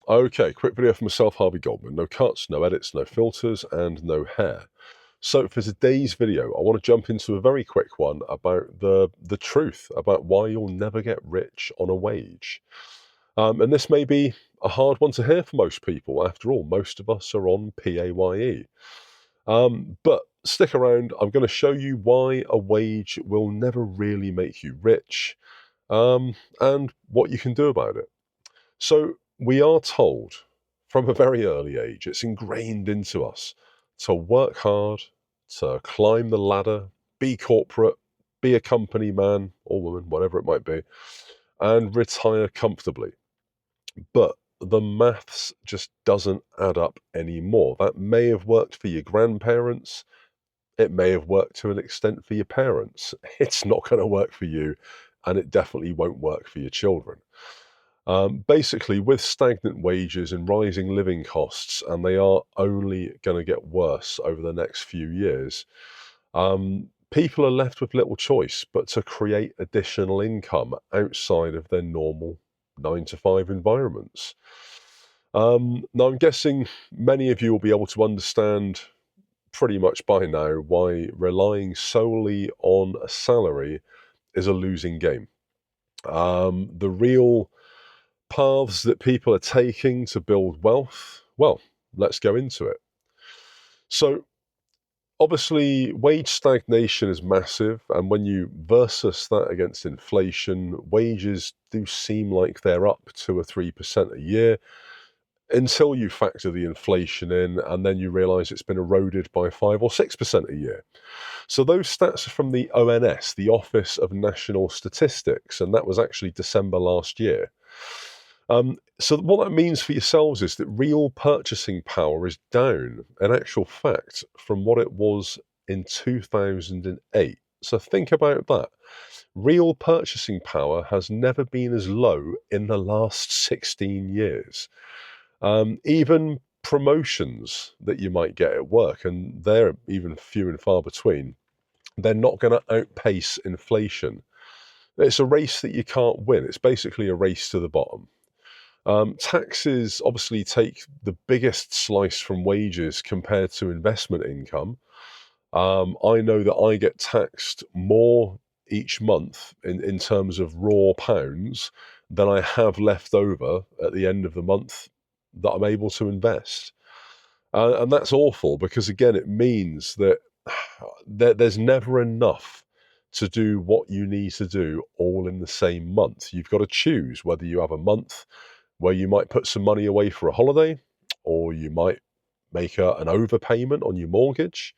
Okay, quick video for myself, Harvey Goldman. No cuts, no edits, no filters, and no hair. So for today's video, I want to jump into a very quick one about the truth about why you'll never get rich on a wage. And this may be a hard one to hear for most people. After all, most of us are on PAYE. But stick around. I'm going to show you why a wage will never really make you rich, and what you can do about it. So we are told from a very early age, it's ingrained into us to work hard, to climb the ladder, be corporate, be a company man or woman, whatever it might be, and retire comfortably. But the maths just doesn't add up anymore. That may have worked for your grandparents. It may have worked to an extent for your parents. It's not going to work for you, and it definitely won't work for your children. Basically, with stagnant wages and rising living costs, and they are only going to get worse over the next few years, people are left with little choice but to create additional income outside of their normal 9 to 5 environments. Now, I'm guessing many of you will be able to understand pretty much by now why relying solely on a salary is a losing game. The real paths that people are taking to build wealth, well, let's go into it. So, obviously, wage stagnation is massive, and when you versus that against inflation, wages do seem like they're up 2 or 3% a year until you factor the inflation in, and then you realize it's been eroded by 5 or 6% a year. So those stats are from the ONS, the Office of National Statistics, and that was actually December last year. So what that means for yourselves is that real purchasing power is down, in actual fact, from what it was in 2008. So think about that. Real purchasing power has never been as low in the last 16 years. Even promotions that you might get at work, and they're even few and far between, they're not going to outpace inflation. It's a race that you can't win. It's basically a race to the bottom. Taxes obviously take the biggest slice from wages compared to investment income. I know that I get taxed more each month in terms of raw pounds than I have left over at the end of the month that I'm able to invest. And that's awful because, again, it means that there's never enough to do what you need to do all in the same month. You've got to choose whether you have a month where you might put some money away for a holiday, or you might make an overpayment on your mortgage,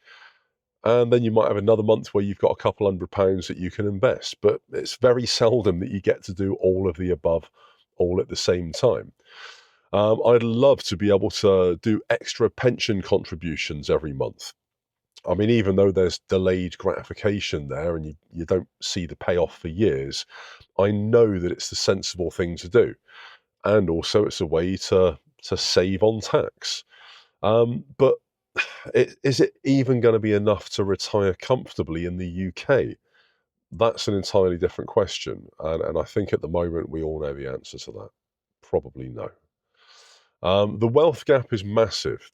and then you might have another month where you've got a couple £100 that you can invest. But it's very seldom that you get to do all of the above all at the same time. I'd love to be able to do extra pension contributions every month. I mean, even though there's delayed gratification there and you don't see the payoff for years, I know that it's the sensible thing to do. And also it's a way to save on tax. But is it even going to be enough to retire comfortably in the UK? That's an entirely different question. And I think at the moment we all know the answer to that. Probably no. The wealth gap is massive,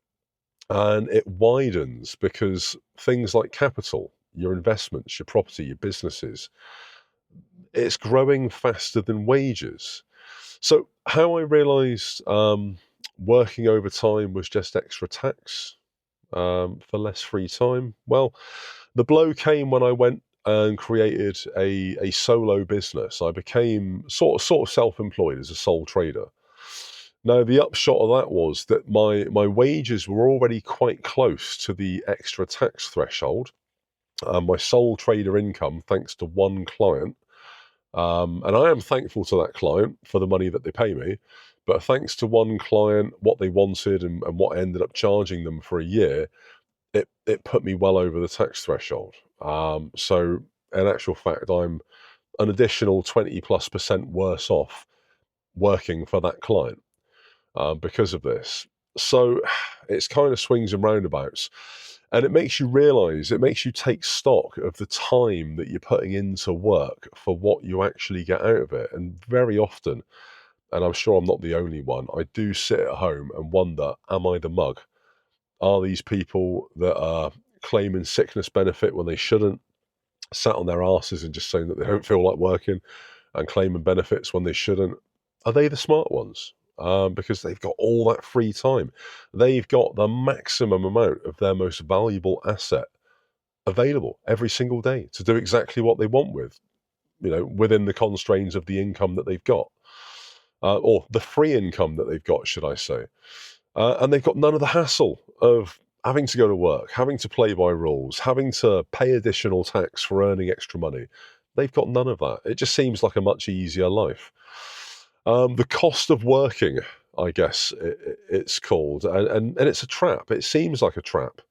and it widens because things like capital, your investments, your property, your businesses, it's growing faster than wages. So how I realized working overtime was just extra tax for less free time, well, the blow came when I went and created a solo business. I became sort of self-employed as a sole trader. Now, the upshot of that was that my wages were already quite close to the extra tax threshold. My sole trader income, thanks to one client, and I am thankful to that client for the money that they pay me, but thanks to one client, what they wanted and what I ended up charging them for a year, it put me well over the tax threshold. So in actual fact, I'm an additional 20+% worse off working for that client because of this. So it's kind of swings and roundabouts. And it makes you realize, it makes you take stock of the time that you're putting into work for what you actually get out of it. And very often, and I'm sure I'm not the only one, I do sit at home and wonder, am I the mug? Are these people that are claiming sickness benefit when they shouldn't, sat on their asses and just saying that they don't feel like working and claiming benefits when they shouldn't? Are they the smart ones? Because they've got all that free time. They've got the maximum amount of their most valuable asset available every single day to do exactly what they want with, within the constraints of the income that they've got, or the free income that they've got, should I say. And they've got none of the hassle of having to go to work, having to play by rules, having to pay additional tax for earning extra money. They've got none of that. It just seems like a much easier life. The cost of working, I guess it's called, and it's a trap. It seems like a trap.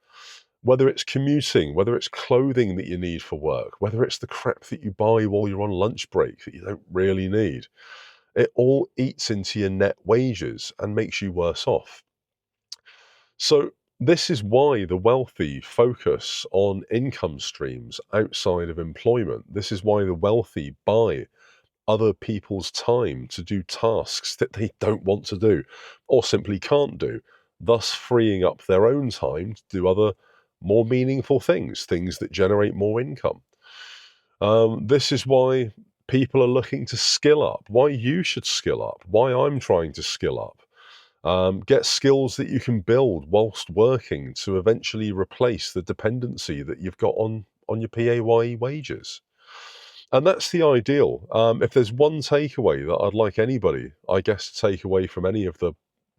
Whether it's commuting, whether it's clothing that you need for work, whether it's the crap that you buy while you're on lunch break that you don't really need, it all eats into your net wages and makes you worse off. So, this is why the wealthy focus on income streams outside of employment. This is why the wealthy buy other people's time to do tasks that they don't want to do or simply can't do, thus freeing up their own time to do other more meaningful things that generate more income. This is why people are looking to skill up, why you should skill up, why I'm trying to skill up. Get skills that you can build whilst working to eventually replace the dependency that you've got on your PAYE wages. And that's the ideal. If there's one takeaway that I'd like anybody, I guess, to take away from any of the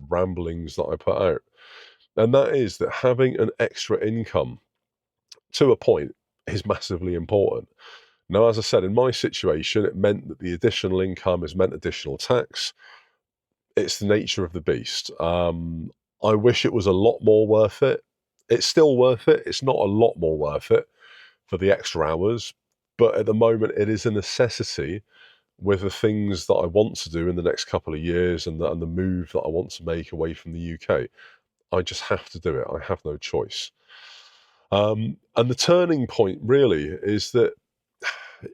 ramblings that I put out, and that is that having an extra income to a point is massively important. Now, as I said, in my situation, it meant that the additional income has meant additional tax. It's the nature of the beast. I wish it was a lot more worth it. It's still worth it. It's not a lot more worth it for the extra hours, but at the moment, it is a necessity with the things that I want to do in the next couple of years and the move that I want to make away from the UK. I just have to do it. I have no choice. And the turning point really is that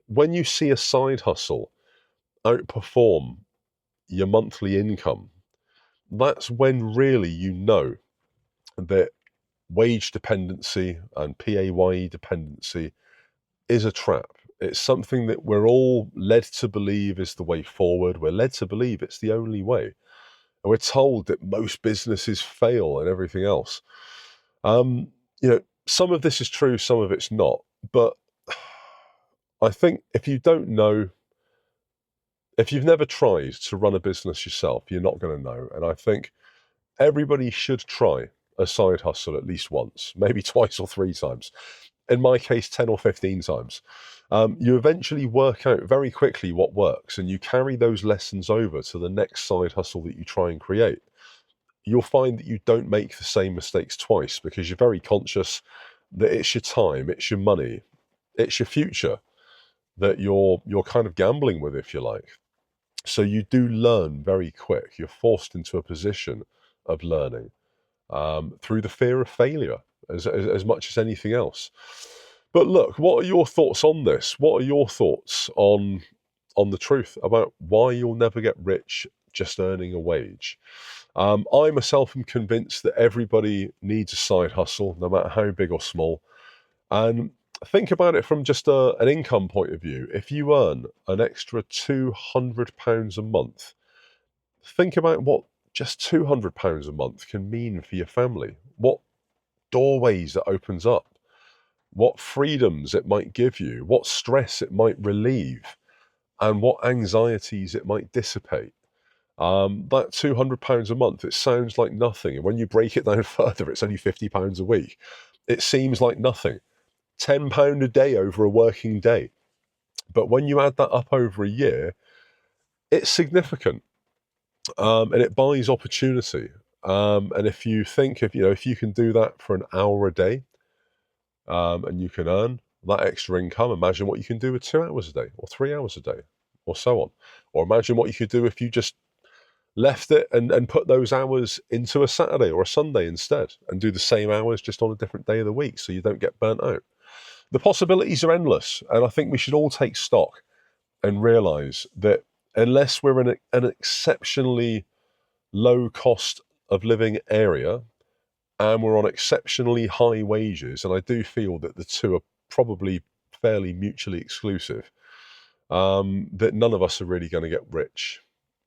when you see a side hustle outperform your monthly income, that's when really you know that wage dependency and PAYE dependency is a trap. It's something that we're all led to believe is the way forward. We're led to believe it's the only way. And we're told that most businesses fail and everything else. Um, some of this is true, some of it's not. But I think if you don't know, if you've never tried to run a business yourself, you're not going to know. And I think everybody should try a side hustle at least once, maybe twice or three times. In my case, 10 or 15 times. You eventually work out very quickly what works, and you carry those lessons over to the next side hustle that you try and create. You'll find that you don't make the same mistakes twice because you're very conscious that it's your time, it's your money, it's your future that you're kind of gambling with, if you like. So you do learn very quick. You're forced into a position of learning through the fear of failure as much as anything else. But look, what are your thoughts on this? What are your thoughts on the truth about why you'll never get rich just earning a wage? I myself am convinced that everybody needs a side hustle, no matter how big or small. And think about it from just an income point of view. If you earn an extra £200 a month, think about what just £200 a month can mean for your family. What doorways it opens up, what freedoms it might give you, what stress it might relieve, and what anxieties it might dissipate. That £200 a month, it sounds like nothing. And when you break it down further, it's only £50 a week. It seems like nothing. £10 a day over a working day. But when you add that up over a year, it's significant. And it buys opportunity. And if you think if you can do that for an hour a day, and you can earn that extra income, imagine what you can do with 2 hours a day or 3 hours a day or so on. Or imagine what you could do if you just left it and put those hours into a Saturday or a Sunday instead and do the same hours just on a different day of the week so you don't get burnt out. The possibilities are endless, and I think we should all take stock and realize that unless we're in an exceptionally low cost of living area and we're on exceptionally high wages, and I do feel that the two are probably fairly mutually exclusive, that none of us are really going to get rich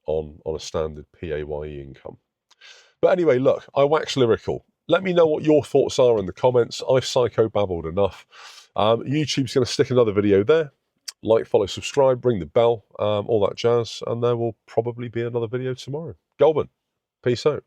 on a standard PAYE income. But anyway, look, I wax lyrical. Let me know what your thoughts are in the comments. I've psycho-babbled enough. YouTube's going to stick another video there. Like, follow, subscribe, ring the bell, all that jazz, and there will probably be another video tomorrow. Goldman, peace out.